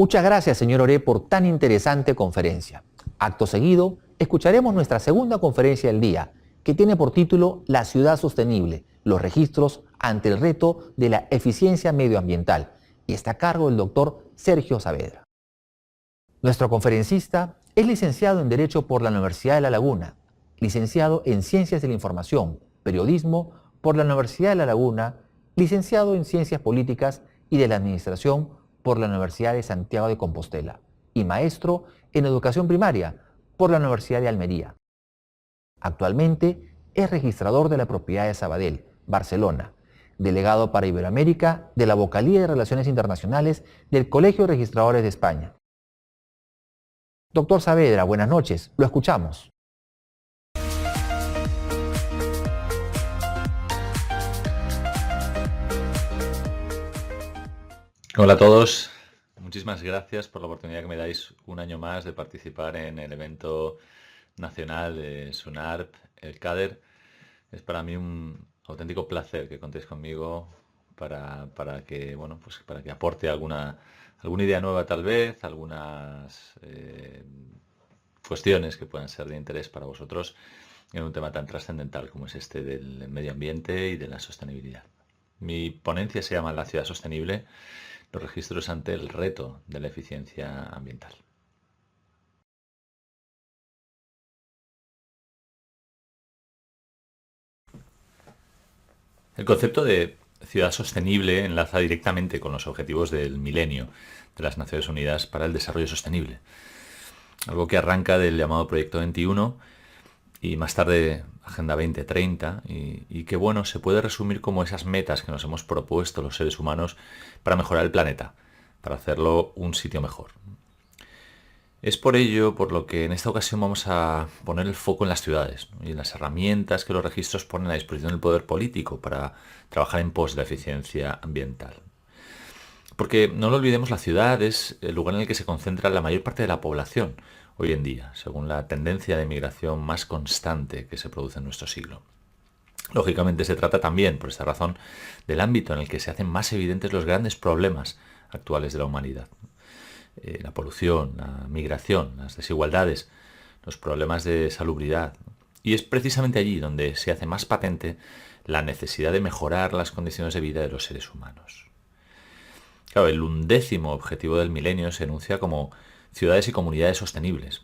Muchas gracias, señor Oré, por tan interesante conferencia. Acto seguido, escucharemos nuestra segunda conferencia del día, que tiene por título La ciudad sostenible, los registros ante el reto de la eficiencia medioambiental, y está a cargo del doctor Sergio Saavedra. Nuestro conferencista es licenciado en Derecho por la Universidad de La Laguna, licenciado en Ciencias de la Información, Periodismo por la Universidad de La Laguna, licenciado en Ciencias Políticas y de la Administración por la Universidad de Santiago de Compostela y maestro en Educación Primaria por la Universidad de Almería. Actualmente es registrador de la propiedad de Sabadell, Barcelona, delegado para Iberoamérica de la Vocalía de Relaciones Internacionales del Colegio de Registradores de España. Doctor Saavedra, buenas noches, lo escuchamos. Hola a todos, muchísimas gracias por la oportunidad que me dais un año más de participar en el evento nacional de SUNARP, el CADER. Es para mí un auténtico placer que contéis conmigo para que, bueno, pues para que aporte alguna idea nueva tal vez, algunas cuestiones que puedan ser de interés para vosotros en un tema tan trascendental como es este del medio ambiente y de la sostenibilidad. Mi ponencia se llama La ciudad sostenible, los registros ante el reto de la eficiencia ambiental. El concepto de ciudad sostenible enlaza directamente con los objetivos del milenio de las Naciones Unidas para el Desarrollo Sostenible, algo que arranca del llamado Proyecto 21 y más tarde Agenda 2030 y que, bueno, se puede resumir como esas metas que nos hemos propuesto los seres humanos para mejorar el planeta, para hacerlo un sitio mejor. Es por ello por lo que en esta ocasión vamos a poner el foco en las ciudades, ¿no? Y en las herramientas que los registros ponen a disposición del poder político para trabajar en pos de la eficiencia ambiental. Porque no lo olvidemos, la ciudad es el lugar en el que se concentra la mayor parte de la población hoy en día, según la tendencia de migración más constante que se produce en nuestro siglo. Lógicamente se trata también, por esta razón, del ámbito en el que se hacen más evidentes los grandes problemas actuales de la humanidad. La polución, la migración, las desigualdades, los problemas de salubridad. Y es precisamente allí donde se hace más patente la necesidad de mejorar las condiciones de vida de los seres humanos. Claro, el 11º objetivo del milenio se enuncia como ciudades y comunidades sostenibles.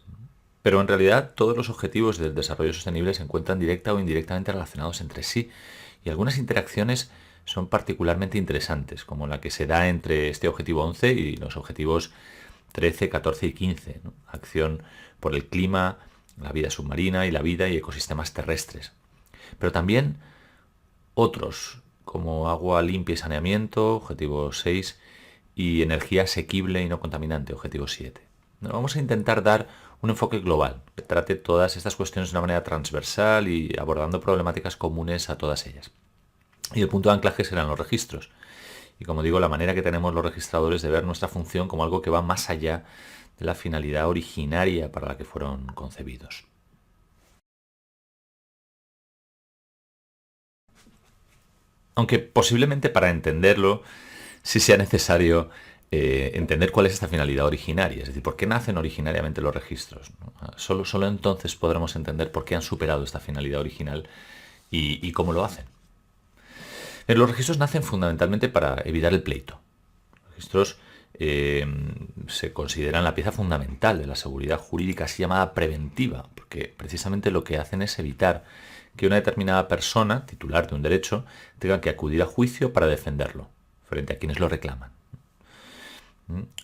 Pero en realidad todos los objetivos del desarrollo sostenible se encuentran directa o indirectamente relacionados entre sí y algunas interacciones son particularmente interesantes, como la que se da entre este objetivo 11 y los objetivos 13, 14 y 15, ¿no? Acción por el clima, la vida submarina y la vida y ecosistemas terrestres. Pero también otros, como agua limpia y saneamiento, objetivo 6, y energía asequible y no contaminante, objetivo 7. Vamos a intentar dar un enfoque global, que trate todas estas cuestiones de una manera transversal y abordando problemáticas comunes a todas ellas. Y el punto de anclaje serán los registros. Y como digo, la manera que tenemos los registradores de ver nuestra función como algo que va más allá de la finalidad originaria para la que fueron concebidos. Aunque posiblemente para entenderlo sí sea necesario entender cuál es esta finalidad originaria, es decir, por qué nacen originariamente los registros, ¿no? Solo entonces podremos entender por qué han superado esta finalidad original y cómo lo hacen. Los registros nacen fundamentalmente para evitar el pleito. Los registros se consideran la pieza fundamental de la seguridad jurídica, así llamada preventiva, porque precisamente lo que hacen es evitar que una determinada persona, titular de un derecho, tenga que acudir a juicio para defenderlo, frente a quienes lo reclaman.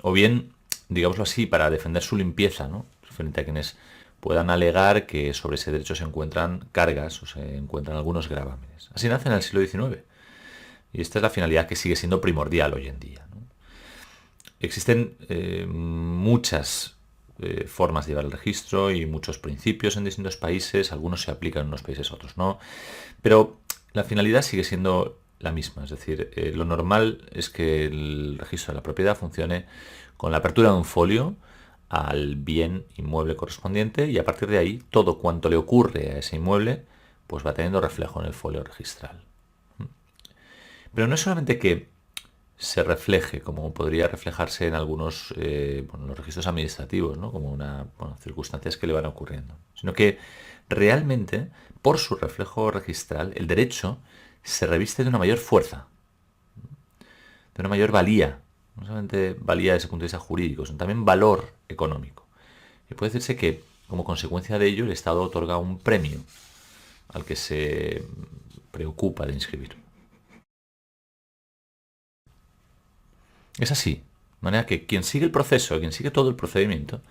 O bien, digámoslo así, para defender su limpieza, ¿no? Frente a quienes puedan alegar que sobre ese derecho se encuentran cargas o se encuentran algunos gravámenes. Así nace en el siglo XIX. Y esta es la finalidad que sigue siendo primordial hoy en día, ¿no? Existen muchas formas de llevar el registro y muchos principios en distintos países, algunos se aplican en unos países, otros no, pero la finalidad sigue siendo la misma, es decir, lo normal es que el registro de la propiedad funcione con la apertura de un folio al bien inmueble correspondiente y a partir de ahí todo cuanto le ocurre a ese inmueble pues va teniendo reflejo en el folio registral. Pero no es solamente que se refleje, como podría reflejarse en algunos los registros administrativos, ¿no? Como circunstancias que le van ocurriendo, sino que realmente, por su reflejo registral, el derecho se reviste de una mayor fuerza, de una mayor valía, no solamente valía desde el punto de vista jurídico, sino también valor económico. Y puede decirse que, como consecuencia de ello, el Estado otorga un premio al que se preocupa de inscribir. Es así, de manera que quien sigue el proceso, quien sigue todo el procedimiento,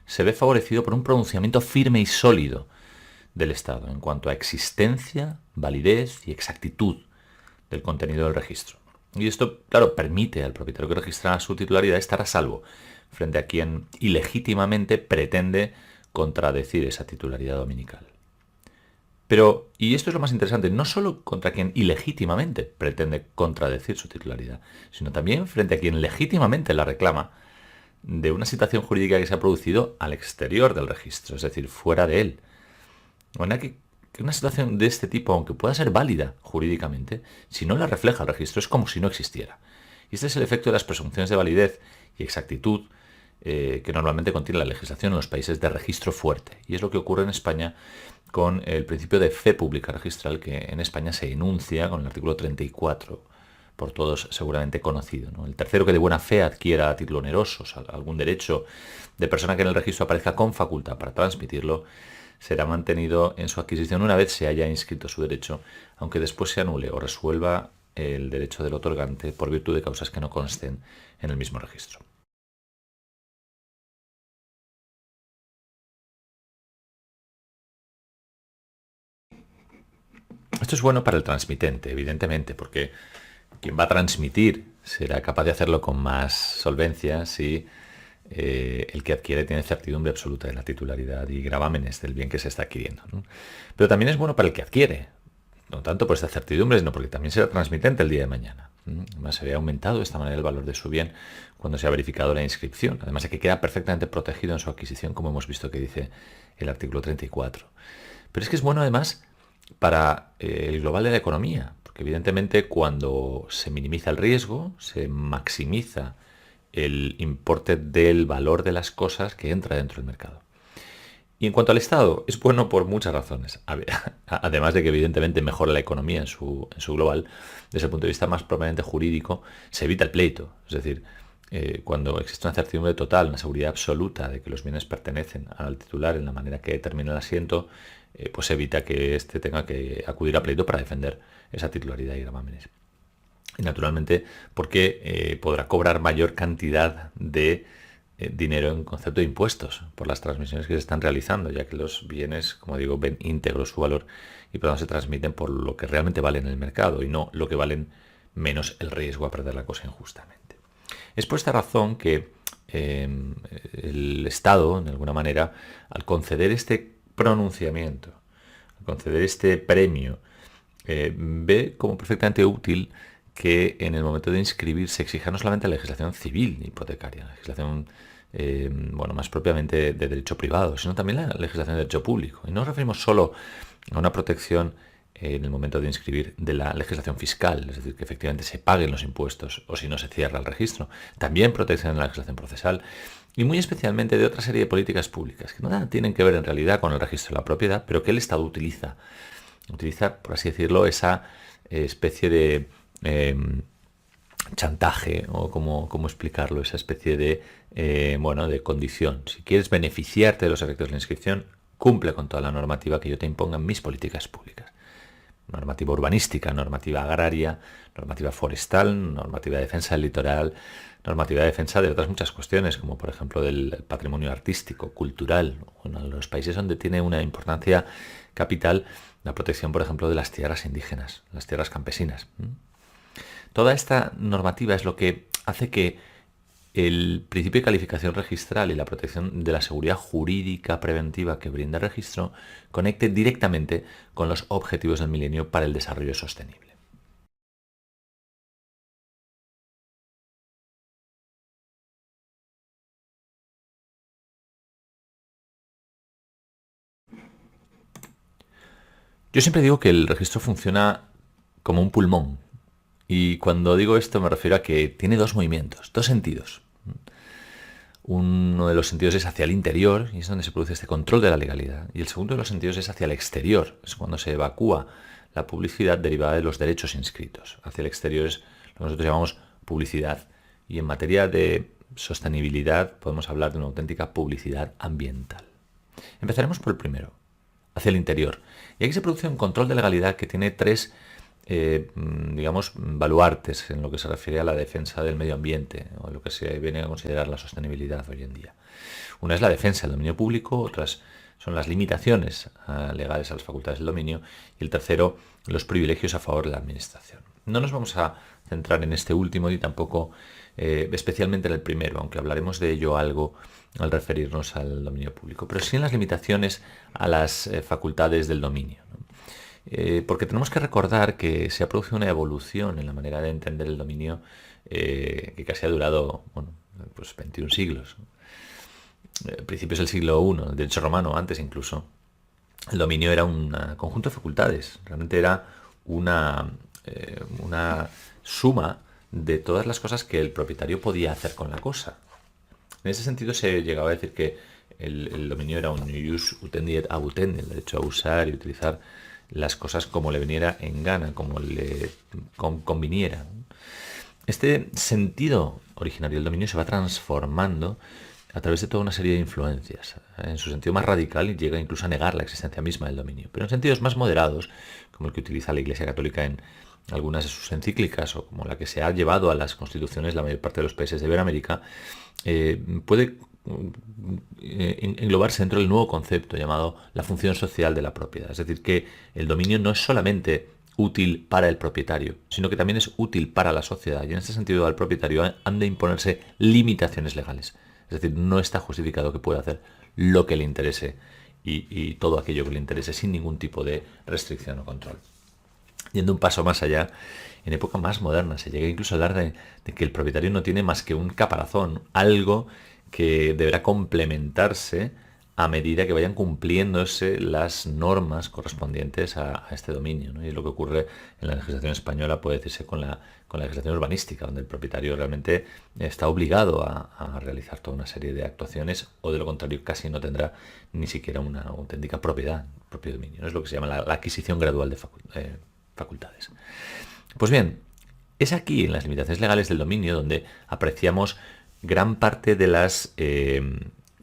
se ve favorecido por un pronunciamiento firme y sólido del Estado en cuanto a existencia, validez y exactitud del contenido del registro. Y esto, claro, permite al propietario que registra su titularidad estar a salvo frente a quien ilegítimamente pretende contradecir esa titularidad dominical. Pero, y esto es lo más interesante, no solo contra quien ilegítimamente pretende contradecir su titularidad, sino también frente a quien legítimamente la reclama de una situación jurídica que se ha producido al exterior del registro, es decir, fuera de él. Bueno, que una situación de este tipo, aunque pueda ser válida jurídicamente, si no la refleja el registro, es como si no existiera. Y este es el efecto de las presunciones de validez y exactitud que normalmente contiene la legislación en los países de registro fuerte. Y es lo que ocurre en España con el principio de fe pública registral, que en España se enuncia con el artículo 34, por todos seguramente conocido, ¿no? El tercero que de buena fe adquiera a título oneroso algún derecho de persona que en el registro aparezca con facultad para transmitirlo, será mantenido en su adquisición una vez se haya inscrito su derecho, aunque después se anule o resuelva el derecho del otorgante por virtud de causas que no consten en el mismo registro. Esto es bueno para el transmitente, evidentemente, porque quien va a transmitir será capaz de hacerlo con más solvencia si el que adquiere tiene certidumbre absoluta de la titularidad y gravámenes del bien que se está adquiriendo, ¿no? Pero también es bueno para el que adquiere, no tanto por esta certidumbre, sino porque también será transmitente el día de mañana. Además, se ve aumentado de esta manera el valor de su bien cuando se ha verificado la inscripción. Además de que queda perfectamente protegido en su adquisición, como hemos visto que dice el artículo 34. Pero es que es bueno además para el global de la economía, porque evidentemente cuando se minimiza el riesgo, se maximiza el importe del valor de las cosas que entra dentro del mercado. Y en cuanto al Estado, es bueno por muchas razones. Además de que evidentemente mejora la economía en su global, desde el punto de vista más propiamente jurídico, se evita el pleito. Es decir, cuando existe una certidumbre total, una seguridad absoluta de que los bienes pertenecen al titular en la manera que determina el asiento, pues evita que éste tenga que acudir a pleito para defender esa titularidad y gravámenes. Y naturalmente porque podrá cobrar mayor cantidad de dinero en concepto de impuestos por las transmisiones que se están realizando, ya que los bienes, como digo, ven íntegro su valor y por lo tanto se transmiten por lo que realmente valen en el mercado y no lo que valen menos el riesgo a perder la cosa injustamente. Es por esta razón que el Estado, de alguna manera, al conceder este pronunciamiento, al conceder este premio, ve como perfectamente útil que en el momento de inscribir se exija no solamente la legislación civil hipotecaria, la legislación más propiamente de derecho privado, sino también la legislación de derecho público. Y no nos referimos solo a una protección en el momento de inscribir de la legislación fiscal, es decir, que efectivamente se paguen los impuestos o si no se cierra el registro. También protección en la legislación procesal y muy especialmente de otra serie de políticas públicas que no tienen que ver en realidad con el registro de la propiedad, pero que el Estado utiliza, por así decirlo, esa especie de chantaje o cómo explicarlo, esa especie de de condición. Si quieres beneficiarte de los efectos de la inscripción, cumple con toda la normativa que yo te imponga en mis políticas públicas. Normativa urbanística, normativa agraria, normativa forestal, normativa de defensa del litoral, normativa de defensa de otras muchas cuestiones, como por ejemplo del patrimonio artístico, cultural. Uno de los países donde tiene una importancia capital la protección, por ejemplo, de las tierras indígenas, las tierras campesinas. Toda esta normativa es lo que hace que el principio de calificación registral y la protección de la seguridad jurídica preventiva que brinda el registro conecte directamente con los objetivos del milenio para el desarrollo sostenible. Yo siempre digo que el registro funciona como un pulmón Y cuando digo esto me refiero a que tiene dos movimientos, dos sentidos. Uno de los sentidos es hacia el interior, y es donde se produce este control de la legalidad. Y el segundo de los sentidos es hacia el exterior, es cuando se evacúa la publicidad derivada de los derechos inscritos. Hacia el exterior es lo que nosotros llamamos publicidad. Y en materia de sostenibilidad podemos hablar de una auténtica publicidad ambiental. Empezaremos por el primero, hacia el interior. Y aquí se produce un control de legalidad que tiene tres digamos, baluartes en lo que se refiere a la defensa del medio ambiente, o lo que se viene a considerar la sostenibilidad hoy en día. Una es la defensa del dominio público, otras son las limitaciones legales a las facultades del dominio, y el tercero, los privilegios a favor de la administración. No nos vamos a centrar en este último ni tampoco especialmente en el primero, aunque hablaremos de ello algo al referirnos al dominio público, pero sí en las limitaciones a las facultades del dominio, ¿no? Porque tenemos que recordar que se ha producido una evolución en la manera de entender el dominio que casi ha durado, bueno, pues 21 siglos. Principios del siglo I, el derecho romano, antes incluso, el dominio era un conjunto de facultades. Realmente era una suma de todas las cosas que el propietario podía hacer con la cosa. En ese sentido se llegaba a decir que el dominio era un ius utendi et abutendi, el derecho a usar y utilizar las cosas como le viniera en gana, como le conviniera. Este sentido originario del dominio se va transformando a través de toda una serie de influencias. En su sentido más radical llega incluso a negar la existencia misma del dominio. Pero en sentidos más moderados, como el que utiliza la Iglesia Católica en algunas de sus encíclicas, o como la que se ha llevado a las constituciones de la mayor parte de los países de Iberoamérica, puede englobarse dentro del nuevo concepto llamado la función social de la propiedad. Es decir, que el dominio no es solamente útil para el propietario, sino que también es útil para la sociedad. Y en este sentido al propietario han de imponerse limitaciones legales. Es decir, no está justificado que pueda hacer lo que le interese y todo aquello que le interese sin ningún tipo de restricción o control. Yendo un paso más allá, en época más moderna se llega incluso a hablar de que el propietario no tiene más que un caparazón, algo que deberá complementarse a medida que vayan cumpliéndose las normas correspondientes a este dominio, ¿no? Y lo que ocurre en la legislación española puede decirse con la legislación urbanística, donde el propietario realmente está obligado a realizar toda una serie de actuaciones, o de lo contrario casi no tendrá ni siquiera una auténtica propiedad, propio dominio, ¿no? Es lo que se llama la adquisición gradual de facultades. Pues bien, es aquí, en las limitaciones legales del dominio, donde apreciamos gran parte de las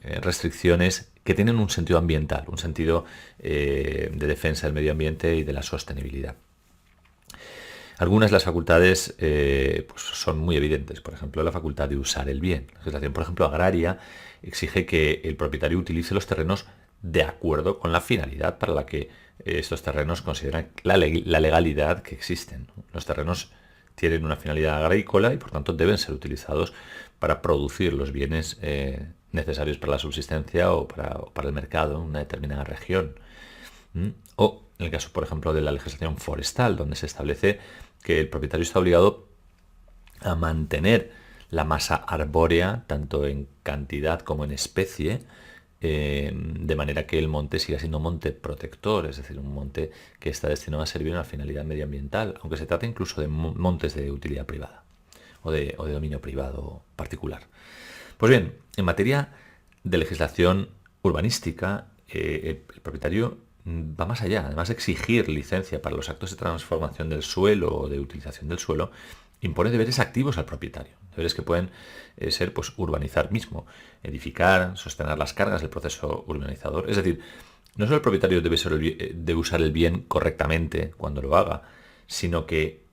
restricciones que tienen un sentido ambiental, un sentido de defensa del medio ambiente y de la sostenibilidad. Algunas de las facultades pues son muy evidentes. Por ejemplo, la facultad de usar el bien. La legislación, por ejemplo, agraria exige que el propietario utilice los terrenos de acuerdo con la finalidad para la que estos terrenos consideran la legalidad que existen. Los terrenos tienen una finalidad agrícola y por tanto deben ser utilizados para producir los bienes necesarios para la subsistencia o para el mercado en una determinada región. O en el caso, por ejemplo, de la legislación forestal, donde se establece que el propietario está obligado a mantener la masa arbórea, tanto en cantidad como en especie, de manera que el monte siga siendo un monte protector, es decir, un monte que está destinado a servir a una finalidad medioambiental, aunque se trate incluso de montes de utilidad privada o de dominio privado particular. Pues bien, en materia de legislación urbanística, el propietario va más allá. Además de exigir licencia para los actos de transformación del suelo o de utilización del suelo, impone deberes activos al propietario. Deberes que pueden ser pues, urbanizar mismo, edificar, sostener las cargas del proceso urbanizador. Es decir, no solo el propietario debe usar el bien correctamente cuando lo haga, sino que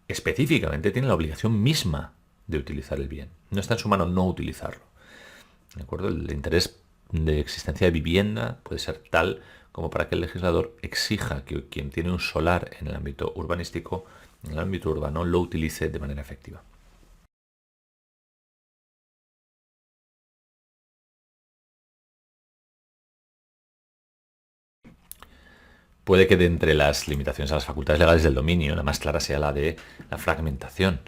específicamente tiene la obligación misma de utilizar el bien. No está en su mano no utilizarlo. ¿De acuerdo? El interés de existencia de vivienda puede ser tal como para que el legislador exija que quien tiene un solar en el ámbito urbanístico, en el ámbito urbano, lo utilice de manera efectiva. Puede que de entre las limitaciones a las facultades legales del dominio, la más clara sea la de la fragmentación.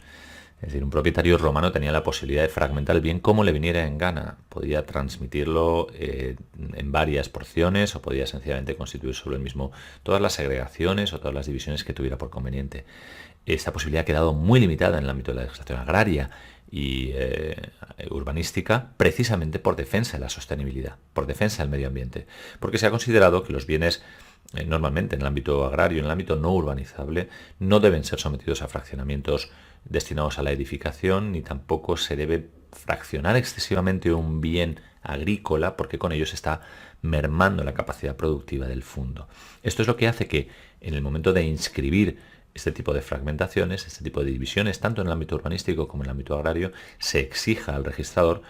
Es decir, un propietario romano tenía la posibilidad de fragmentar el bien como le viniera en gana. Podía transmitirlo en varias porciones o podía sencillamente constituir sobre el mismo todas las segregaciones o todas las divisiones que tuviera por conveniente. esta posibilidad ha quedado muy limitada en el ámbito de la legislación agraria y urbanística, precisamente por defensa de la sostenibilidad, por defensa del medio ambiente, porque se ha considerado que los bienes normalmente en el ámbito agrario, en el ámbito no urbanizable, no deben ser sometidos a fraccionamientos destinados a la edificación, ni tampoco se debe fraccionar excesivamente un bien agrícola, porque con ello se está mermando la capacidad productiva del fondo. Esto es lo que hace que en el momento de inscribir este tipo de fragmentaciones, este tipo de divisiones, tanto en el ámbito urbanístico como en el ámbito agrario, se exija al registrador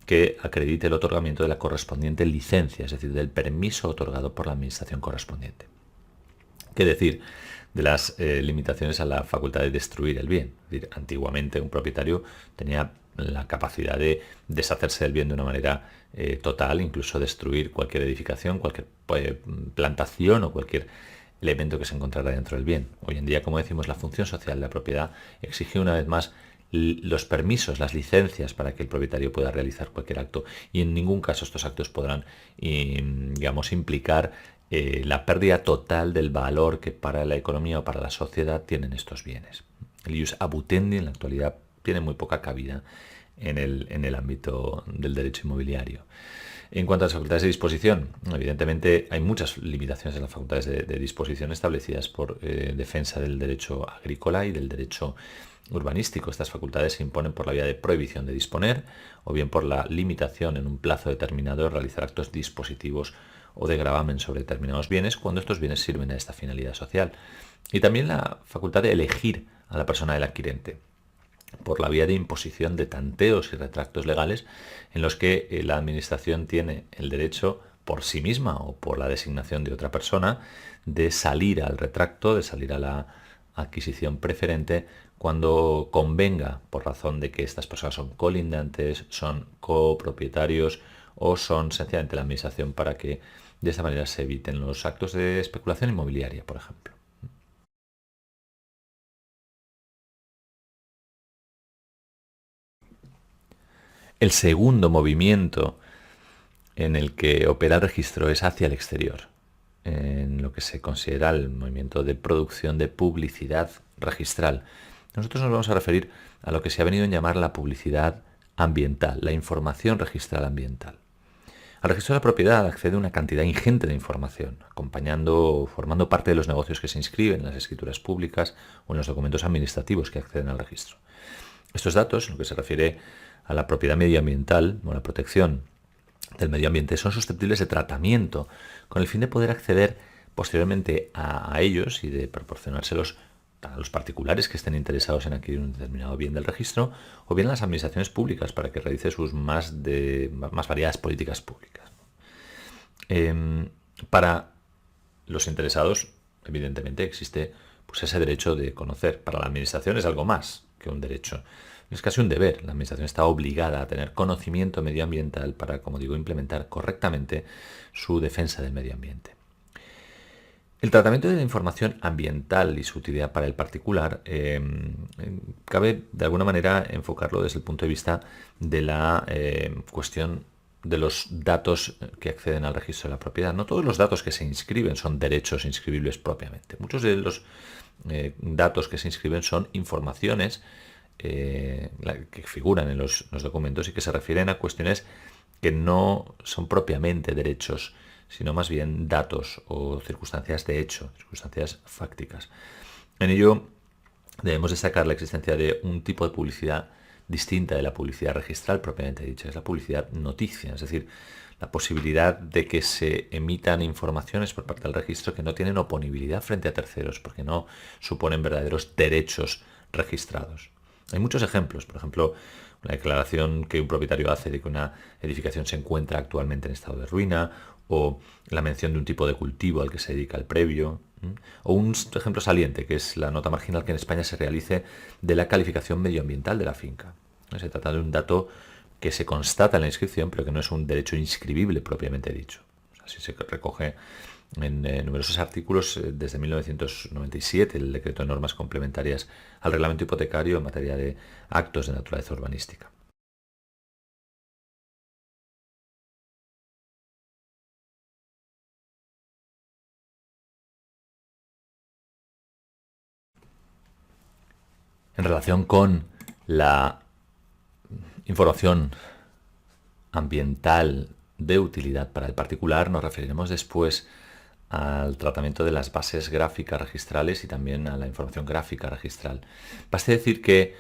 que acredite el otorgamiento de la correspondiente licencia, es decir, del permiso otorgado por la administración correspondiente. ¿Qué decir de las limitaciones a la facultad de destruir el bien? Es decir, antiguamente un propietario tenía la capacidad de deshacerse del bien de una manera total, incluso destruir cualquier edificación, cualquier plantación o cualquier elemento que se encontrara dentro del bien. Hoy en día, como decimos, la función social de la propiedad exige una vez más los permisos, las licencias para que el propietario pueda realizar cualquier acto, y en ningún caso estos actos podrán, digamos, implicar la pérdida total del valor que para la economía o para la sociedad tienen estos bienes. El ius abutendi en la actualidad tiene muy poca cabida en el ámbito del derecho inmobiliario. En cuanto a las facultades de disposición, evidentemente hay muchas limitaciones en las facultades de disposición establecidas por defensa del derecho agrícola y del derecho urbanístico. Estas facultades se imponen por la vía de prohibición de disponer o bien por la limitación en un plazo determinado de realizar actos dispositivos o de gravamen sobre determinados bienes cuando estos bienes sirven a esta finalidad social. Y también la facultad de elegir a la persona del adquirente por la vía de imposición de tanteos y retractos legales en los que la administración tiene el derecho por sí misma o por la designación de otra persona de salir al retracto, de salir a la adquisición preferente cuando convenga, por razón de que estas personas son colindantes, son copropietarios o son sencillamente la administración, para que de esta manera se eviten los actos de especulación inmobiliaria, por ejemplo. El segundo movimiento en el que opera el registro es hacia el exterior, en lo que se considera el movimiento de producción de publicidad registral. Nosotros nos vamos a referir a lo que se ha venido a llamar la publicidad ambiental, la información registral ambiental. Al registro de la propiedad accede una cantidad ingente de información, acompañando, formando parte de los negocios que se inscriben en las escrituras públicas o en los documentos administrativos que acceden al registro. Estos datos, en lo que se refiere a la propiedad medioambiental o la protección del medio ambiente, son susceptibles de tratamiento con el fin de poder acceder posteriormente a ellos y de proporcionárselos a los particulares que estén interesados en adquirir un determinado bien del registro, o bien a las administraciones públicas para que realice sus más variadas políticas públicas. Para los interesados, evidentemente, existe pues ese derecho de conocer. Para la administración es algo más que un derecho. Es casi un deber. La administración está obligada a tener conocimiento medioambiental para, como digo, implementar correctamente su defensa del medio ambiente. El tratamiento de la información ambiental y su utilidad para el particular cabe de alguna manera enfocarlo desde el punto de vista de la cuestión de los datos que acceden al registro de la propiedad. No todos los datos que se inscriben son derechos inscribibles propiamente. Muchos de los datos que se inscriben son informaciones que figuran en los documentos y que se refieren a cuestiones que no son propiamente derechos, sino más bien datos o circunstancias de hecho, circunstancias fácticas. En ello debemos destacar la existencia de un tipo de publicidad distinta de la publicidad registral propiamente dicha, es la publicidad noticia, es decir, la posibilidad de que se emitan informaciones por parte del registro que no tienen oponibilidad frente a terceros, porque no suponen verdaderos derechos registrados. Hay muchos ejemplos, por ejemplo, una declaración que un propietario hace de que una edificación se encuentra actualmente en estado de ruina, o la mención de un tipo de cultivo al que se dedica el previo, o un ejemplo saliente, que es la nota marginal que en España se realice de la calificación medioambiental de la finca. Se trata de un dato que se constata en la inscripción, pero que no es un derecho inscribible propiamente dicho. Así se recoge en numerosos artículos desde 1997 el decreto de normas complementarias al reglamento hipotecario en materia de actos de naturaleza urbanística. En relación con la información ambiental de utilidad para el particular, nos referiremos después al tratamiento de las bases gráficas registrales y también a la información gráfica registral. Baste decir que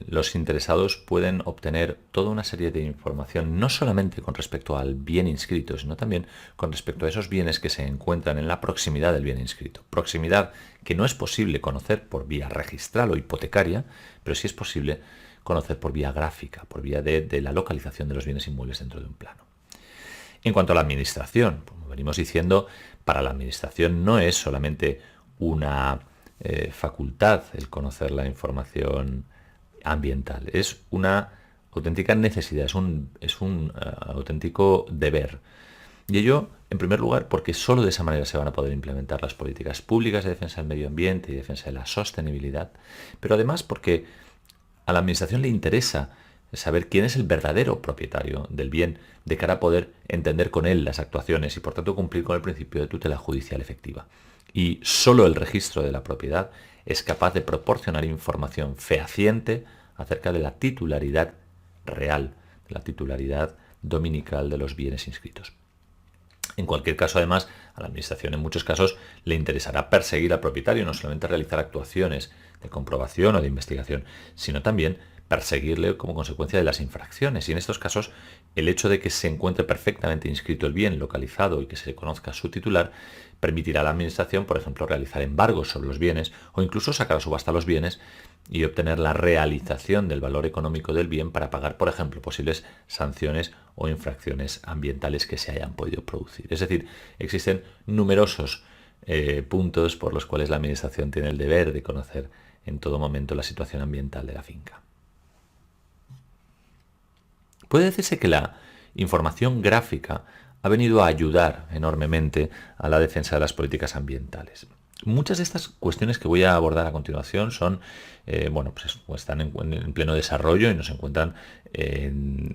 los interesados pueden obtener toda una serie de información, no solamente con respecto al bien inscrito, sino también con respecto a esos bienes que se encuentran en la proximidad del bien inscrito. Proximidad que no es posible conocer por vía registral o hipotecaria, pero sí es posible conocer por vía gráfica, por vía de la localización de los bienes inmuebles dentro de un plano. En cuanto a la administración, como venimos diciendo, para la administración no es solamente una facultad el conocer la información ambiental, es una auténtica necesidad, es un auténtico deber. Y ello, en primer lugar, porque solo de esa manera se van a poder implementar las políticas públicas de defensa del medio ambiente y defensa de la sostenibilidad, pero además porque a la administración le interesa saber quién es el verdadero propietario del bien de cara a poder entender con él las actuaciones y por tanto cumplir con el principio de tutela judicial efectiva. Y solo el registro de la propiedad es capaz de proporcionar información fehaciente acerca de la titularidad real, de la titularidad dominical de los bienes inscritos. En cualquier caso, además, a la administración en muchos casos le interesará perseguir al propietario, no solamente realizar actuaciones de comprobación o de investigación, sino también perseguirle como consecuencia de las infracciones. Y en estos casos, el hecho de que se encuentre perfectamente inscrito el bien, localizado y que se conozca su titular, permitirá a la administración, por ejemplo, realizar embargos sobre los bienes o incluso sacar a subasta los bienes y obtener la realización del valor económico del bien para pagar, por ejemplo, posibles sanciones o infracciones ambientales que se hayan podido producir. Es decir, existen numerosos puntos por los cuales la administración tiene el deber de conocer en todo momento la situación ambiental de la finca. Puede decirse que la información gráfica ha venido a ayudar enormemente a la defensa de las políticas ambientales. Muchas de estas cuestiones que voy a abordar a continuación son, están en pleno desarrollo y no se encuentran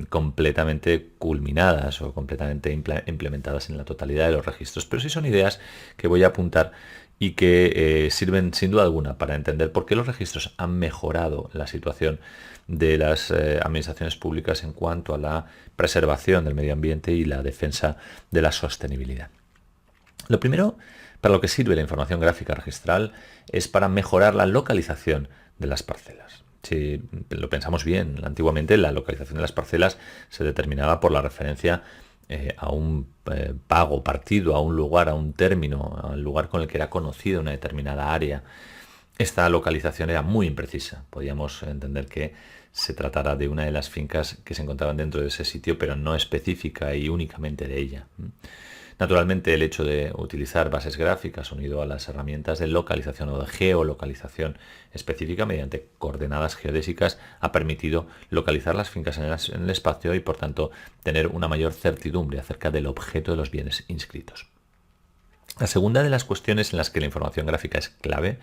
completamente culminadas o completamente implementadas en la totalidad de los registros, pero sí son ideas que voy a apuntar y que sirven sin duda alguna para entender por qué los registros han mejorado la situación de las administraciones públicas en cuanto a la preservación del medio ambiente y la defensa de la sostenibilidad. Lo primero para lo que sirve la información gráfica registral es para mejorar la localización de las parcelas. Si lo pensamos bien, antiguamente la localización de las parcelas se determinaba por la referencia a un pago partido, a un lugar, a un término, al lugar con el que era conocida una determinada área. Esta localización era muy imprecisa. Podíamos entender que se tratara de una de las fincas que se encontraban dentro de ese sitio, pero no específica y únicamente de ella. Naturalmente, el hecho de utilizar bases gráficas unido a las herramientas de localización o de geolocalización específica mediante coordenadas geodésicas ha permitido localizar las fincas en el espacio y, por tanto, tener una mayor certidumbre acerca del objeto de los bienes inscritos. La segunda de las cuestiones en las que la información gráfica es clave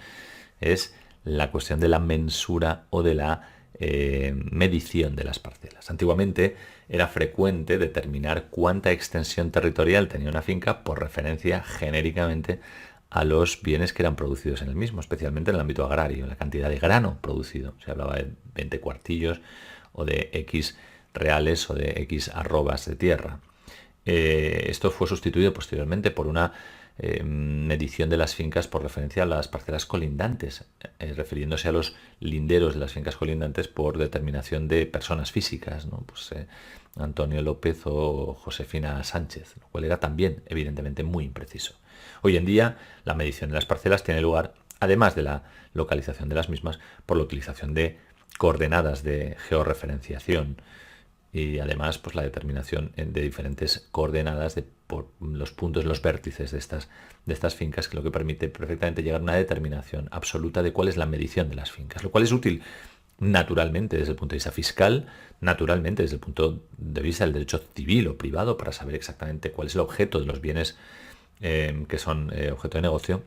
es la cuestión de la mensura o de la medición de las parcelas. Antiguamente era frecuente determinar cuánta extensión territorial tenía una finca por referencia genéricamente a los bienes que eran producidos en el mismo, especialmente en el ámbito agrario, la cantidad de grano producido. Se hablaba de 20 cuartillos o de X reales o de X arrobas de tierra. Esto fue sustituido posteriormente por una medición de las fincas por referencia a las parcelas colindantes, refiriéndose a los linderos de las fincas colindantes por determinación de personas físicas, ¿no? Antonio López o Josefina Sánchez, lo cual era también evidentemente muy impreciso. Hoy en día la medición de las parcelas tiene lugar, además de la localización de las mismas, por la utilización de coordenadas de georreferenciación y además la determinación de diferentes coordenadas por los puntos, los vértices de estas fincas, que lo que permite perfectamente llegar a una determinación absoluta de cuál es la medición de las fincas, lo cual es útil naturalmente desde el punto de vista fiscal, naturalmente desde el punto de vista del derecho civil o privado, para saber exactamente cuál es el objeto de los bienes que son objeto de negocio,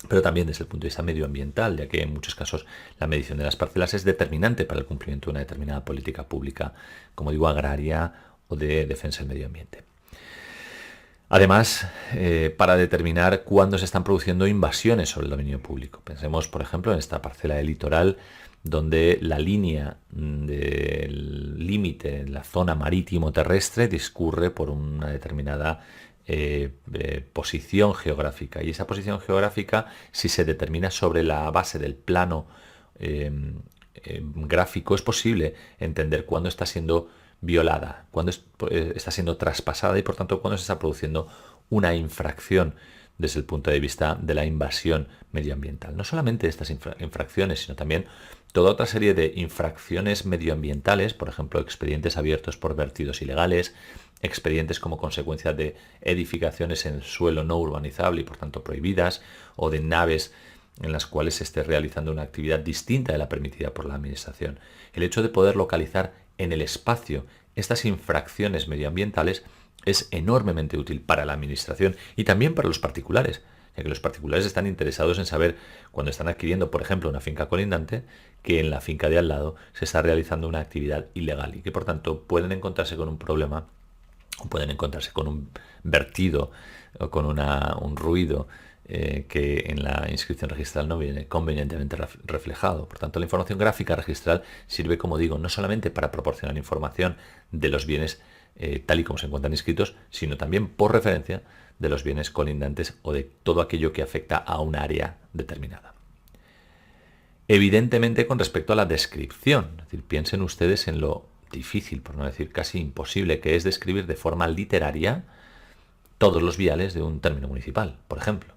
pero también desde el punto de vista medioambiental, ya que en muchos casos la medición de las parcelas es determinante para el cumplimiento de una determinada política pública, como digo, agraria o de defensa del medio ambiente. Además, para determinar cuándo se están produciendo invasiones sobre el dominio público. Pensemos, por ejemplo, en esta parcela de litoral donde la línea del límite en la zona marítimo-terrestre discurre por una determinada posición geográfica. Y esa posición geográfica, si se determina sobre la base del plano gráfico, es posible entender cuándo está siendo violada, cuando está siendo traspasada y por tanto cuando se está produciendo una infracción desde el punto de vista de la invasión medioambiental. No solamente estas infracciones, sino también toda otra serie de infracciones medioambientales, por ejemplo, expedientes abiertos por vertidos ilegales, expedientes como consecuencia de edificaciones en suelo no urbanizable y por tanto prohibidas, o de naves en las cuales se esté realizando una actividad distinta de la permitida por la Administración. El hecho de poder localizar en el espacio estas infracciones medioambientales es enormemente útil para la Administración y también para los particulares, ya que los particulares están interesados en saber, cuando están adquiriendo, por ejemplo, una finca colindante, que en la finca de al lado se está realizando una actividad ilegal y que por tanto pueden encontrarse con un problema, o pueden encontrarse con un vertido o con un ruido que en la inscripción registral no viene convenientemente reflejado. Por tanto, la información gráfica registral sirve, como digo, no solamente para proporcionar información de los bienes tal y como se encuentran inscritos, sino también por referencia de los bienes colindantes o de todo aquello que afecta a un área determinada. Evidentemente, con respecto a la descripción, es decir, piensen ustedes en lo difícil, por no decir casi imposible, que es describir de forma literaria todos los viales de un término municipal, por ejemplo.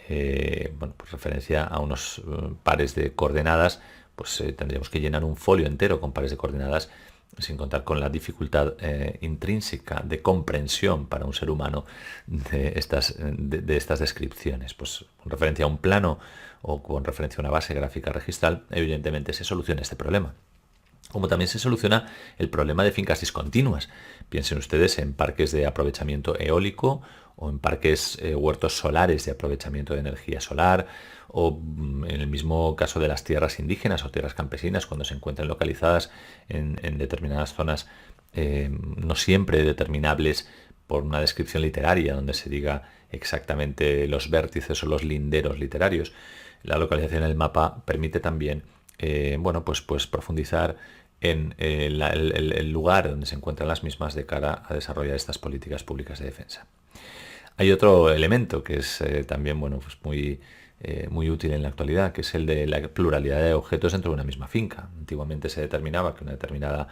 Pues referencia a unos pares de coordenadas, pues tendríamos que llenar un folio entero con pares de coordenadas, sin contar con la dificultad intrínseca de comprensión para un ser humano de estas descripciones. Pues con referencia a un plano o con referencia a una base gráfica registral, evidentemente se soluciona este problema. Como también se soluciona el problema de fincas discontinuas. Piensen ustedes en parques de aprovechamiento eólico o en parques huertos solares de aprovechamiento de energía solar, o en el mismo caso de las tierras indígenas o tierras campesinas, cuando se encuentran localizadas en determinadas zonas no siempre determinables por una descripción literaria donde se diga exactamente los vértices o los linderos literarios. La localización en el mapa permite también pues profundizar en el lugar donde se encuentran las mismas de cara a desarrollar estas políticas públicas de defensa. Hay otro elemento que es también pues muy útil en la actualidad, que es el de la pluralidad de objetos dentro de una misma finca. Antiguamente se determinaba que una determinada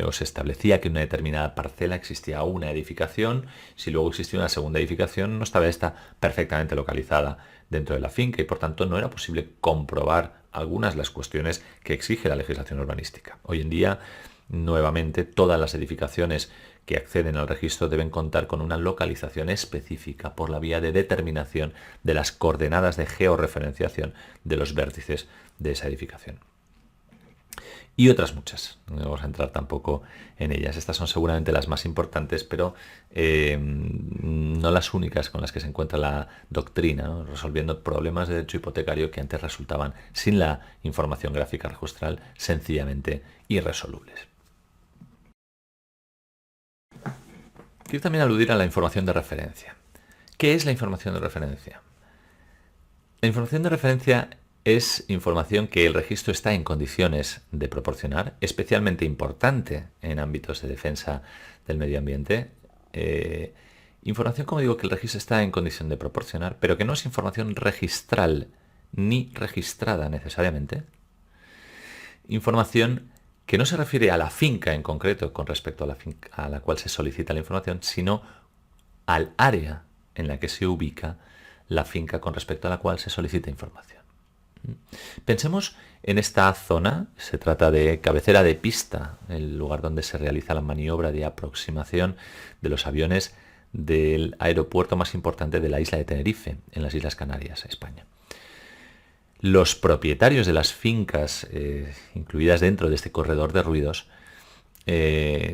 o se establecía que en una determinada parcela existía una edificación. Si luego existía una segunda edificación, no estaba esta perfectamente localizada dentro de la finca y por tanto no era posible comprobar algunas de las cuestiones que exige la legislación urbanística. Hoy en día, nuevamente, todas las edificaciones que acceden al registro deben contar con una localización específica por la vía de determinación de las coordenadas de georreferenciación de los vértices de esa edificación. Y otras muchas, no vamos a entrar tampoco en ellas. Estas son seguramente las más importantes, pero no las únicas con las que se encuentra la doctrina, ¿no? Resolviendo problemas de derecho hipotecario que antes resultaban, sin la información gráfica registral, sencillamente irresolubles. Quiero también aludir a la información de referencia. ¿Qué es la información de referencia? La información de referencia es información que el registro está en condiciones de proporcionar, especialmente importante en ámbitos de defensa del medio ambiente. Información, como digo, que el registro está en condición de proporcionar, pero que no es información registral ni registrada necesariamente. Información que no se refiere a la finca en concreto con respecto a la finca a la cual se solicita la información, sino al área en la que se ubica la finca con respecto a la cual se solicita información. Pensemos en esta zona, se trata de cabecera de pista, el lugar donde se realiza la maniobra de aproximación de los aviones del aeropuerto más importante de la isla de Tenerife, en las Islas Canarias, España. Los propietarios de las fincas incluidas dentro de este corredor de ruidos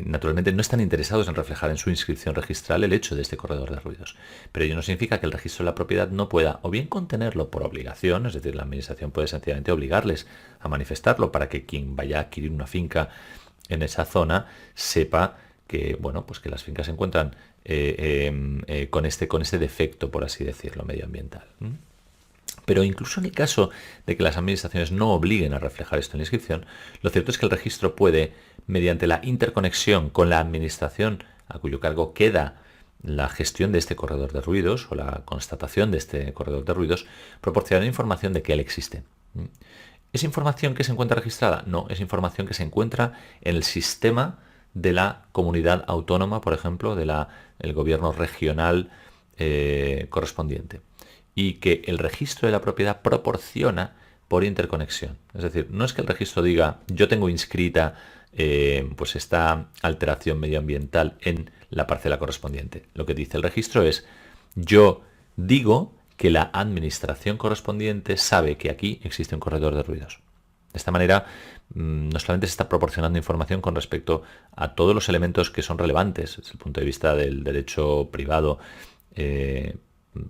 naturalmente no están interesados en reflejar en su inscripción registral el hecho de este corredor de ruidos, pero ello no significa que el registro de la propiedad no pueda o bien contenerlo por obligación, es decir, la administración puede sencillamente obligarles a manifestarlo para que quien vaya a adquirir una finca en esa zona sepa que, bueno, pues que las fincas se encuentran con este defecto, por así decirlo, medioambiental. Pero incluso en el caso de que las administraciones no obliguen a reflejar esto en la inscripción, lo cierto es que el registro puede, mediante la interconexión con la administración a cuyo cargo queda la gestión de este corredor de ruidos o la constatación de este corredor de ruidos, proporcionar información de que él existe. ¿Es información que se encuentra registrada? No, es información que se encuentra en el sistema de la comunidad autónoma, por ejemplo, del gobierno regional correspondiente, y que el registro de la propiedad proporciona por interconexión. Es decir, no es que el registro diga yo tengo inscrita pues esta alteración medioambiental en la parcela correspondiente. Lo que dice el registro es yo digo que la administración correspondiente sabe que aquí existe un corredor de ruidos. De esta manera, no solamente se está proporcionando información con respecto a todos los elementos que son relevantes desde el punto de vista del derecho privado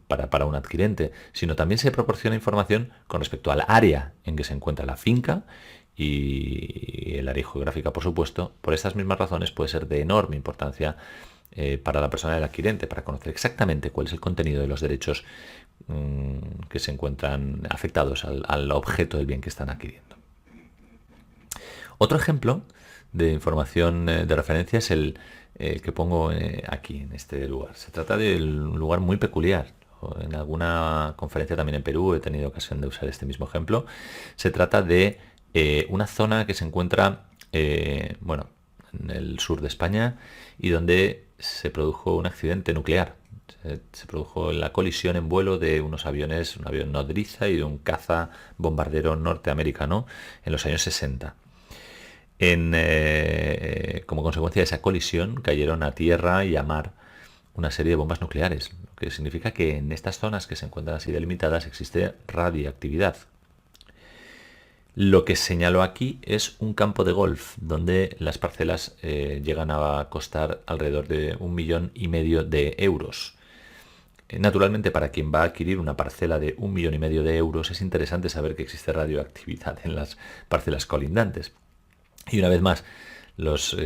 para un adquirente, sino también se proporciona información con respecto al área en que se encuentra la finca y el área geográfica, por supuesto. Por estas mismas razones puede ser de enorme importancia para la persona del adquirente, para conocer exactamente cuál es el contenido de los derechos que se encuentran afectados al objeto del bien que están adquiriendo. Otro ejemplo de información de referencia es el que pongo aquí, en este lugar. Se trata de un lugar muy peculiar. En alguna conferencia también en Perú he tenido ocasión de usar este mismo ejemplo. Se trata de una zona que se encuentra bueno, en el sur de España y donde se produjo un accidente nuclear. Se produjo la colisión en vuelo de unos aviones, un avión nodriza y de un caza bombardero norteamericano en los años 60. Como consecuencia de esa colisión cayeron a tierra y a mar una serie de bombas nucleares, lo que significa que en estas zonas que se encuentran así delimitadas existe radioactividad. Lo que señalo aquí es un campo de golf donde las parcelas llegan a costar alrededor de 1,5 millones de euros. Naturalmente, para quien va a adquirir una parcela de 1,5 millones de euros es interesante saber que existe radioactividad en las parcelas colindantes. Y una vez más, los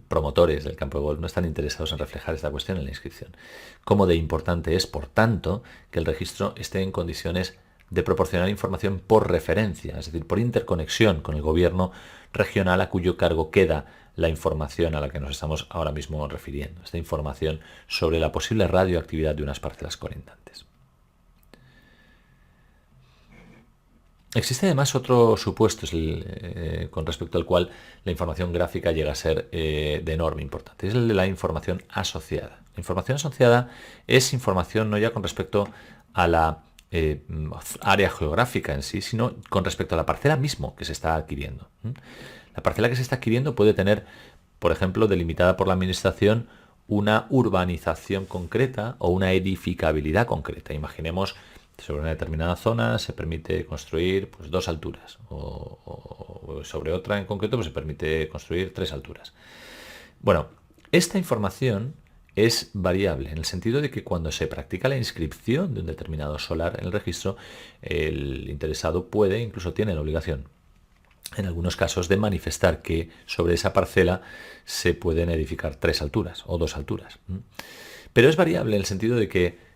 promotores del campo de golf no están interesados en reflejar esta cuestión en la inscripción. Cómo de importante es, por tanto, que el registro esté en condiciones de proporcionar información por referencia, es decir, por interconexión con el gobierno regional a cuyo cargo queda la información a la que nos estamos ahora mismo refiriendo, esta información sobre la posible radioactividad de unas parcelas colindantes. Existe además otro supuesto con respecto al cual la información gráfica llega a ser de enorme importancia, es el de la información asociada. La información asociada es información no ya con respecto a la área geográfica en sí, sino con respecto a la parcela mismo que se está adquiriendo. La parcela que se está adquiriendo puede tener, por ejemplo, delimitada por la administración una urbanización concreta o una edificabilidad concreta. Imaginemos, sobre una determinada zona se permite construir pues 2 alturas o sobre otra en concreto pues se permite construir 3 alturas. Bueno, esta información es variable en el sentido de que cuando se practica la inscripción de un determinado solar en el registro, el interesado puede, incluso tiene la obligación, en algunos casos, de manifestar que sobre esa parcela se pueden edificar 3 alturas o 2 alturas. Pero es variable en el sentido de que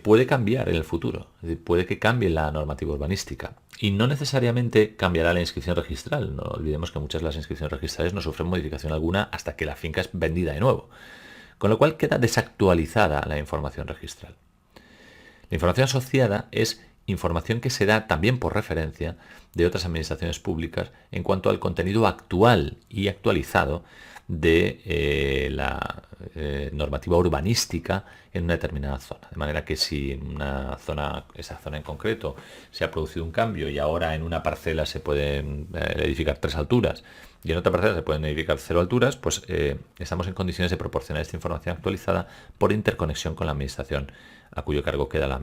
puede cambiar en el futuro, es decir, puede que cambie la normativa urbanística y no necesariamente cambiará la inscripción registral. No olvidemos que muchas de las inscripciones registrales no sufren modificación alguna hasta que la finca es vendida de nuevo, con lo cual queda desactualizada la información registral. La información asociada es información que se da también por referencia de otras administraciones públicas en cuanto al contenido actual y actualizado de la normativa urbanística en una determinada zona. De manera que si en una zona, esa zona en concreto, se ha producido un cambio y ahora en una parcela se pueden edificar 3 alturas y en otra parcela se pueden edificar 0 alturas, pues estamos en condiciones de proporcionar esta información actualizada por interconexión con la administración a cuyo cargo queda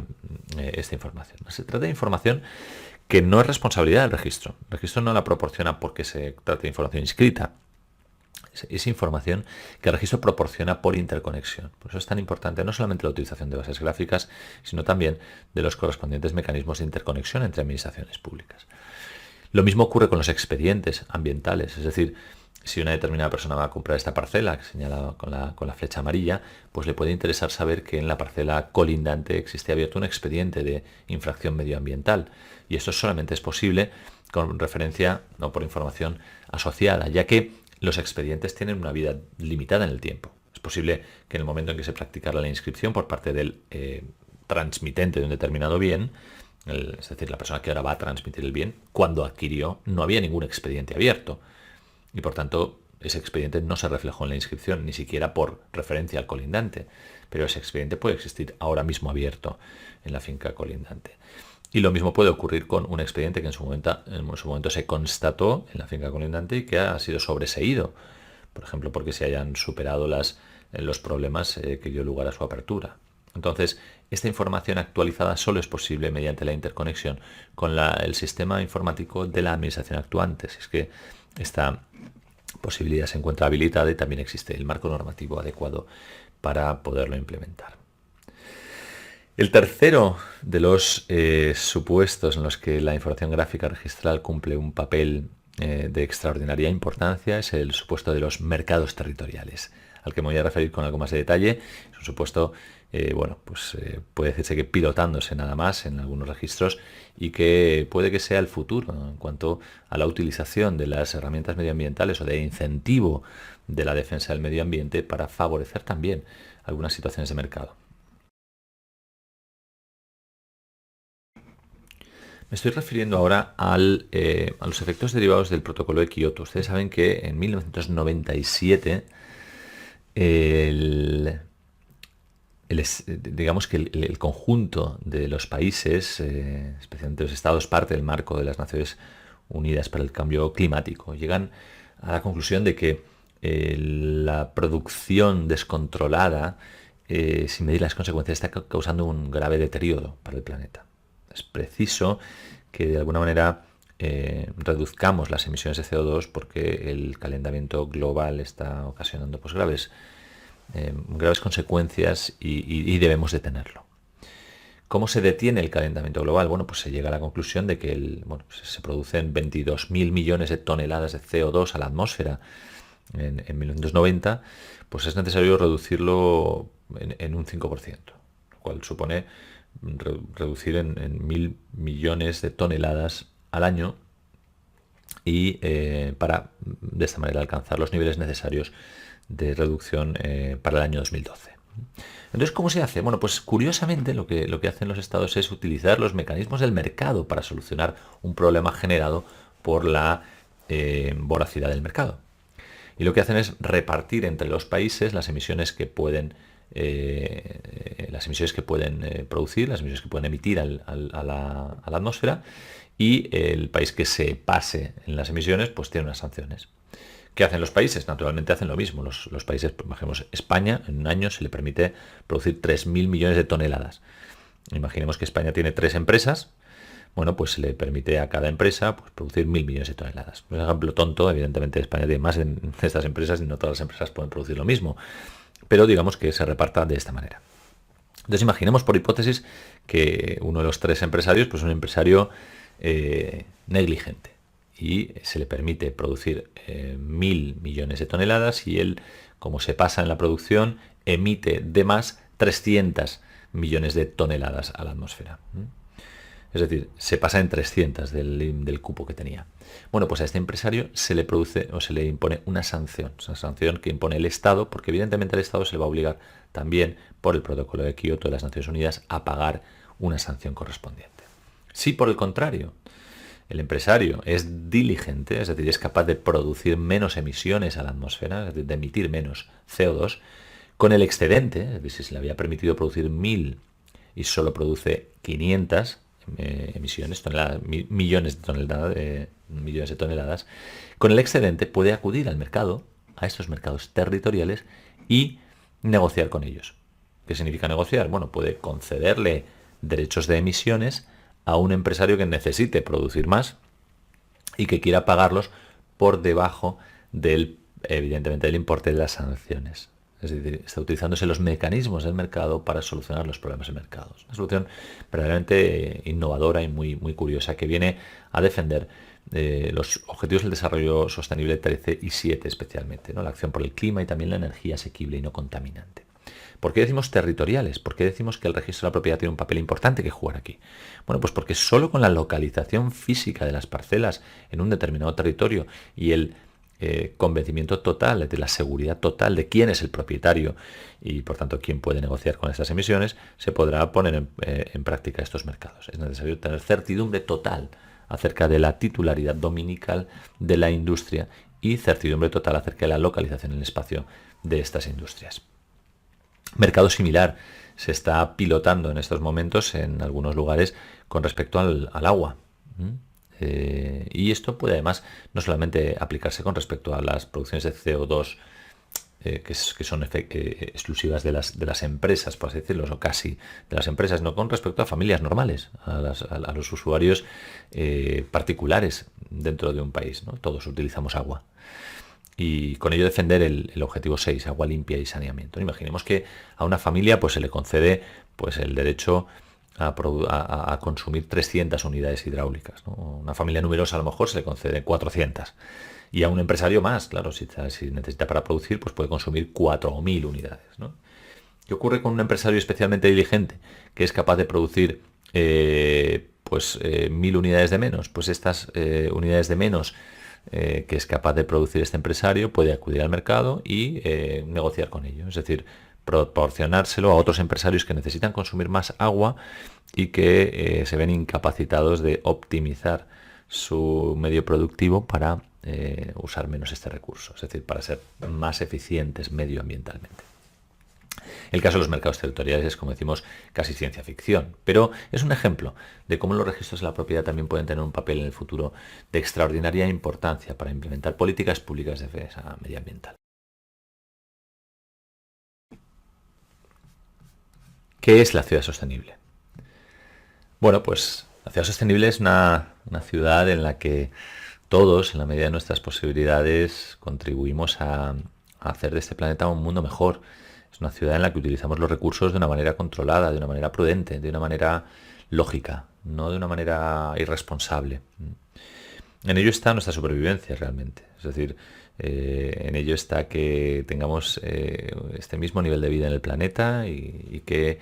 esta información. Se trata de información que no es responsabilidad del registro. El registro no la proporciona porque se trata de información inscrita. Es información que el registro proporciona por interconexión. Por eso es tan importante no solamente la utilización de bases gráficas, sino también de los correspondientes mecanismos de interconexión entre administraciones públicas. Lo mismo ocurre con los expedientes ambientales, es decir, si una determinada persona va a comprar esta parcela, que señala con la flecha amarilla, pues le puede interesar saber que en la parcela colindante existe abierto un expediente de infracción medioambiental. Y esto solamente es posible con referencia o por información asociada, ya que los expedientes tienen una vida limitada en el tiempo. Es posible que en el momento en que se practicara la inscripción por parte del transmitente de un determinado bien, es decir, la persona que ahora va a transmitir el bien, cuando adquirió no había ningún expediente abierto. Y por tanto, ese expediente no se reflejó en la inscripción, ni siquiera por referencia al colindante. Pero ese expediente puede existir ahora mismo abierto en la finca colindante. Y lo mismo puede ocurrir con un expediente que en su momento se constató en la finca colindante y que ha sido sobreseído. Por ejemplo, porque se hayan superado los problemas que dio lugar a su apertura. Entonces, esta información actualizada solo es posible mediante la interconexión con el sistema informático de la administración actuante. Si es que esta posibilidad se encuentra habilitada y también existe el marco normativo adecuado para poderlo implementar. El tercero de los supuestos en los que la información gráfica registral cumple un papel de extraordinaria importancia es el supuesto de los mercados territoriales, al que me voy a referir con algo más de detalle. Es un supuesto, puede decirse que pilotándose nada más en algunos registros y que puede que sea el futuro, ¿no?, en cuanto a la utilización de las herramientas medioambientales o de incentivo de la defensa del medio ambiente para favorecer también algunas situaciones de mercado. Me estoy refiriendo ahora a los efectos derivados del protocolo de Kioto. Ustedes saben que en 1997 digamos que el conjunto de los países, especialmente los estados, parte del marco de las Naciones Unidas para el Cambio Climático, llegan a la conclusión de que la producción descontrolada, sin medir las consecuencias, está causando un grave deterioro para el planeta. Es preciso que de alguna manera reduzcamos las emisiones de CO2 porque el calentamiento global está ocasionando pues, graves consecuencias y debemos detenerlo. ¿Cómo se detiene el calentamiento global? Bueno, pues se llega a la conclusión de que se producen 22.000 millones de toneladas de CO2 a la atmósfera en 1990, pues es necesario reducirlo en un 5%, lo cual supone reducir en 1.000 millones de toneladas al año y para de esta manera alcanzar los niveles necesarios de reducción para el año 2012. Entonces, ¿cómo se hace? Bueno, pues curiosamente lo que hacen los estados es utilizar los mecanismos del mercado para solucionar un problema generado por la voracidad del mercado. Y lo que hacen es repartir entre los países las emisiones que pueden producir, las emisiones que pueden emitir a la atmósfera, y el país que se pase en las emisiones pues tiene unas sanciones. ¿Qué hacen los países? Naturalmente hacen lo mismo. Los países, por ejemplo, España, en un año se le permite producir 3.000 millones de toneladas. Imaginemos que España tiene 3 empresas. Bueno, pues se le permite a cada empresa pues, producir 1.000 millones de toneladas. Un ejemplo tonto, evidentemente España tiene más de estas empresas y no todas las empresas pueden producir lo mismo. Pero digamos que se reparta de esta manera. Entonces imaginemos por hipótesis que uno de los 3 empresarios pues es un empresario negligente y se le permite producir 1.000 millones de toneladas y él, como se pasa en la producción, emite de más 300 millones de toneladas a la atmósfera. Es decir, se pasa en 300 del cupo que tenía. Bueno, pues a este empresario se le produce o se le impone una sanción que impone el Estado, porque evidentemente el Estado se le va a obligar también por el protocolo de Kioto de las Naciones Unidas a pagar una sanción correspondiente. Si por el contrario el empresario es diligente, es decir, es capaz de producir menos emisiones a la atmósfera, es decir, de emitir menos CO2, con el excedente, es decir, si se le había permitido producir 1.000 y solo produce 500 millones de toneladas, con el excedente puede acudir al mercado, a estos mercados territoriales, y negociar con ellos. ¿Qué significa negociar? Bueno, puede concederle derechos de emisiones a un empresario que necesite producir más y que quiera pagarlos por debajo evidentemente, del importe de las sanciones. Es decir, está utilizándose los mecanismos del mercado para solucionar los problemas del mercado. Es una solución verdaderamente innovadora y muy, muy curiosa que viene a defender los objetivos del desarrollo sostenible 13 y 7 especialmente, ¿no? La acción por el clima y también la energía asequible y no contaminante. ¿Por qué decimos territoriales? ¿Por qué decimos que el registro de la propiedad tiene un papel importante que jugar aquí? Bueno, pues porque solo con la localización física de las parcelas en un determinado territorio y el convencimiento total, de la seguridad total de quién es el propietario y por tanto quién puede negociar con estas emisiones, se podrá poner en práctica estos mercados. Es necesario tener certidumbre total acerca de la titularidad dominical de la industria y certidumbre total acerca de la localización en el espacio de estas industrias. Mercado similar se está pilotando en estos momentos en algunos lugares con respecto al agua. Y esto puede además no solamente aplicarse con respecto a las producciones de CO2 que son exclusivas de las empresas, por así decirlo, o casi de las empresas, no con respecto a familias normales, a los usuarios particulares dentro de un país, ¿no? Todos utilizamos agua. Y con ello defender el objetivo 6, agua limpia y saneamiento. Imaginemos que a una familia pues se le concede pues el derecho a consumir 300 unidades hidráulicas, ¿no? Una familia numerosa a lo mejor se le concede 400. Y a un empresario más, claro, si necesita para producir, pues puede consumir 4.000 unidades, ¿no? ¿Qué ocurre con un empresario especialmente diligente que es capaz de producir 1.000 unidades de menos? Pues estas unidades de menos que es capaz de producir este empresario puede acudir al mercado y negociar con ello, es decir, proporcionárselo a otros empresarios que necesitan consumir más agua y que se ven incapacitados de optimizar su medio productivo para usar menos este recurso, es decir, para ser más eficientes medioambientalmente. El caso de los mercados territoriales es, como decimos, casi ciencia ficción, pero es un ejemplo de cómo los registros de la propiedad también pueden tener un papel en el futuro de extraordinaria importancia para implementar políticas públicas de defensa medioambiental. ¿Qué es la ciudad sostenible? Bueno, pues la ciudad sostenible es una ciudad en la que todos, en la medida de nuestras posibilidades, contribuimos a hacer de este planeta un mundo mejor. Es una ciudad en la que utilizamos los recursos de una manera controlada, de una manera prudente, de una manera lógica, no de una manera irresponsable. En ello está nuestra supervivencia realmente. Es decir, en ello está que tengamos este mismo nivel de vida en el planeta y que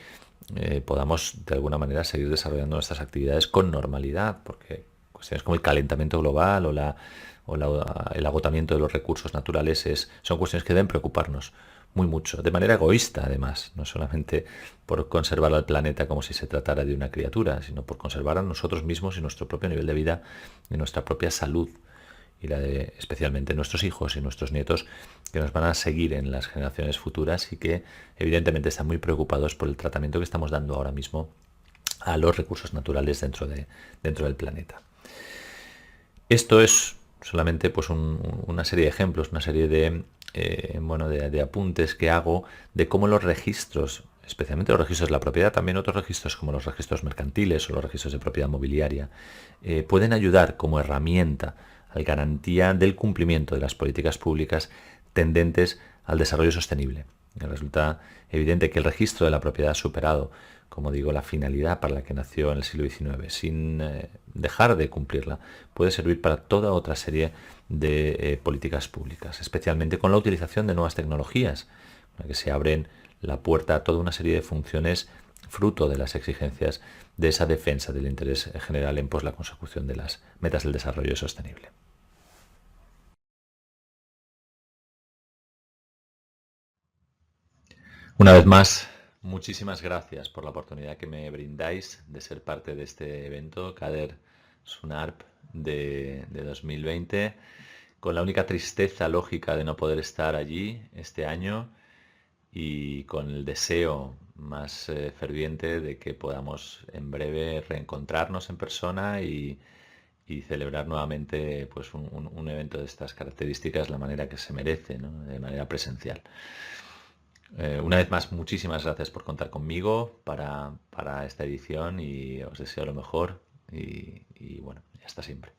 podamos de alguna manera seguir desarrollando nuestras actividades con normalidad, porque cuestiones como el calentamiento global el agotamiento de los recursos naturales son cuestiones que deben preocuparnos muy mucho, de manera egoísta además, no solamente por conservar al planeta como si se tratara de una criatura, sino por conservar a nosotros mismos y nuestro propio nivel de vida y nuestra propia salud y la de especialmente nuestros hijos y nuestros nietos que nos van a seguir en las generaciones futuras y que evidentemente están muy preocupados por el tratamiento que estamos dando ahora mismo a los recursos naturales dentro del planeta. Esto es solamente pues una serie de ejemplos, una serie de apuntes que hago de cómo los registros, especialmente los registros de la propiedad, también otros registros como los registros mercantiles o los registros de propiedad mobiliaria, pueden ayudar como herramienta a la garantía del cumplimiento de las políticas públicas tendentes al desarrollo sostenible. Resulta evidente que el registro de la propiedad ha superado, como digo, la finalidad para la que nació en el siglo XIX, sin dejar de cumplirla, puede servir para toda otra serie de políticas públicas, especialmente con la utilización de nuevas tecnologías, con la que se abren la puerta a toda una serie de funciones fruto de las exigencias de esa defensa del interés general en la consecución de las metas del desarrollo sostenible. Una vez más, muchísimas gracias por la oportunidad que me brindáis de ser parte de este evento, Kader Sunarp de 2020, con la única tristeza lógica de no poder estar allí este año y con el deseo más ferviente de que podamos en breve reencontrarnos en persona y celebrar nuevamente pues, un evento de estas características de la manera que se merece, ¿no? De manera presencial. Una vez más, muchísimas gracias por contar conmigo para esta edición y os deseo lo mejor y bueno, hasta siempre.